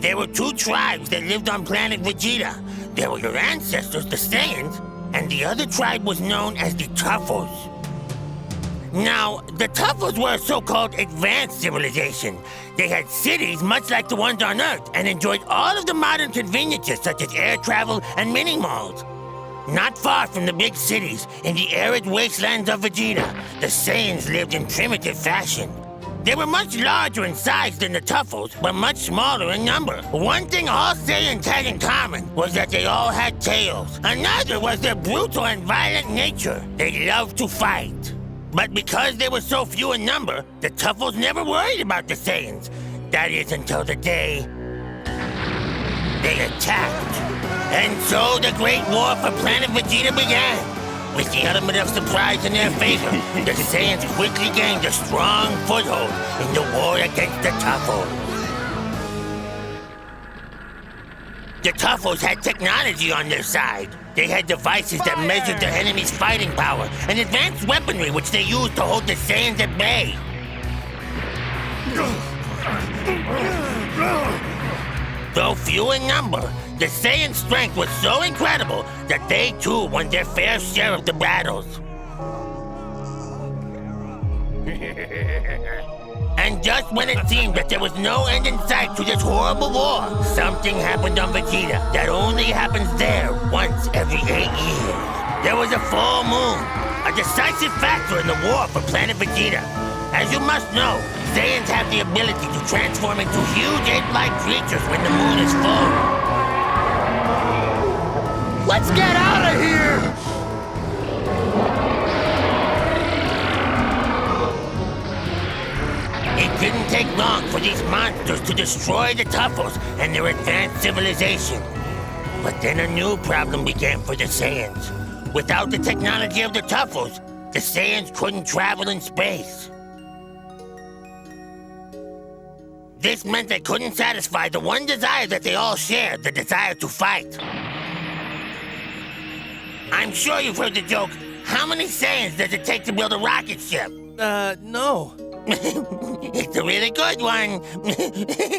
There were two tribes that lived on planet Vegeta. There were your ancestors, the Saiyans, and the other tribe was known as the Toughos. Now, the Toughos were a so-called advanced civilization. They had cities much like the ones on Earth and enjoyed all of the modern conveniences such as air travel and mini-malls. Not far from the big cities, in the arid wastelands of Vegeta, the Saiyans lived in primitive fashion. They were much larger in size than the Toughos, but much smaller in number. One thing all Saiyans had in common was that they all had tails. Another was their brutal and violent nature. They loved to fight. But because they were so few in number, the Toughos never worried about the Saiyans. That is until the day they attacked. And so the Great War for Planet Vegeta began. With the element of surprise in their favor, the Saiyans quickly gained a strong foothold in the war against the Toughos. The Toughos had technology on their side. They had devices that measured their enemy's fighting power and advanced weaponry which they used to hold the Saiyans at bay. Though few in number, the Saiyan strength was so incredible that they too won their fair share of the battles. And just when it seemed that there was no end in sight to this horrible war, something happened on Vegeta that only happens there once every 8 years. There was a full moon, a decisive factor in the war for Planet Vegeta. As you must know, Saiyans have the ability to transform into huge ape-like creatures when the moon is full. Let's get out of here! It didn't take long for these monsters to destroy the Toughos and their advanced civilization. But then a new problem began for the Saiyans. Without the technology of the Toughos, the Saiyans couldn't travel in space. This meant they couldn't satisfy the one desire that they all shared, the desire to fight. I'm sure you've heard the joke, how many Saiyans does it take to build a rocket ship? No. It's a really good one.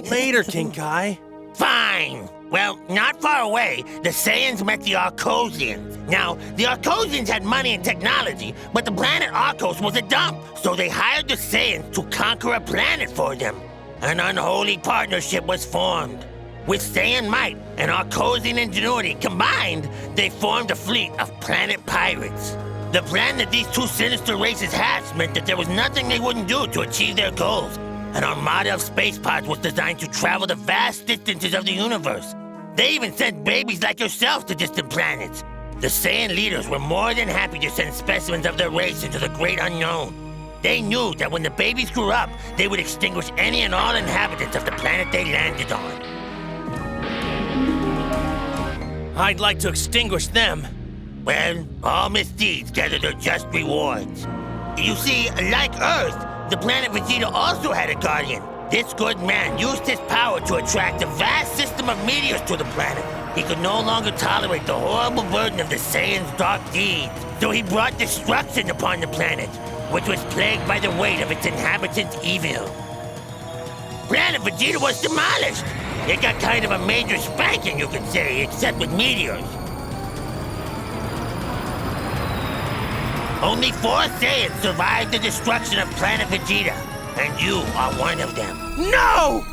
Later, King Kai. Fine. Well, not far away, the Saiyans met the Arcosians. Now, the Arcosians had money and technology, but the planet Arcos was a dump, so they hired the Saiyans to conquer a planet for them. An unholy partnership was formed. With Saiyan might and Arcosian ingenuity combined, they formed a fleet of planet pirates. The plan that these two sinister races hatched meant that there was nothing they wouldn't do to achieve their goals. An armada of space pods was designed to travel the vast distances of the universe. They even sent babies like yourself to distant planets. The Saiyan leaders were more than happy to send specimens of their race into the great unknown. They knew that when the babies grew up, they would extinguish any and all inhabitants of the planet they landed on. I'd like to extinguish them. Well, all misdeeds gather their just rewards. You see, like Earth, the planet Vegeta also had a guardian. This good man used his power to attract a vast system of meteors to the planet. He could no longer tolerate the horrible burden of the Saiyans' dark deeds, so he brought destruction upon the planet, which was plagued by the weight of its inhabitants' evil. Planet Vegeta was demolished. It got kind of a major spanking, you could say, except with meteors. Only 4 Saiyans survived the destruction of Planet Vegeta, and you are one of them. No!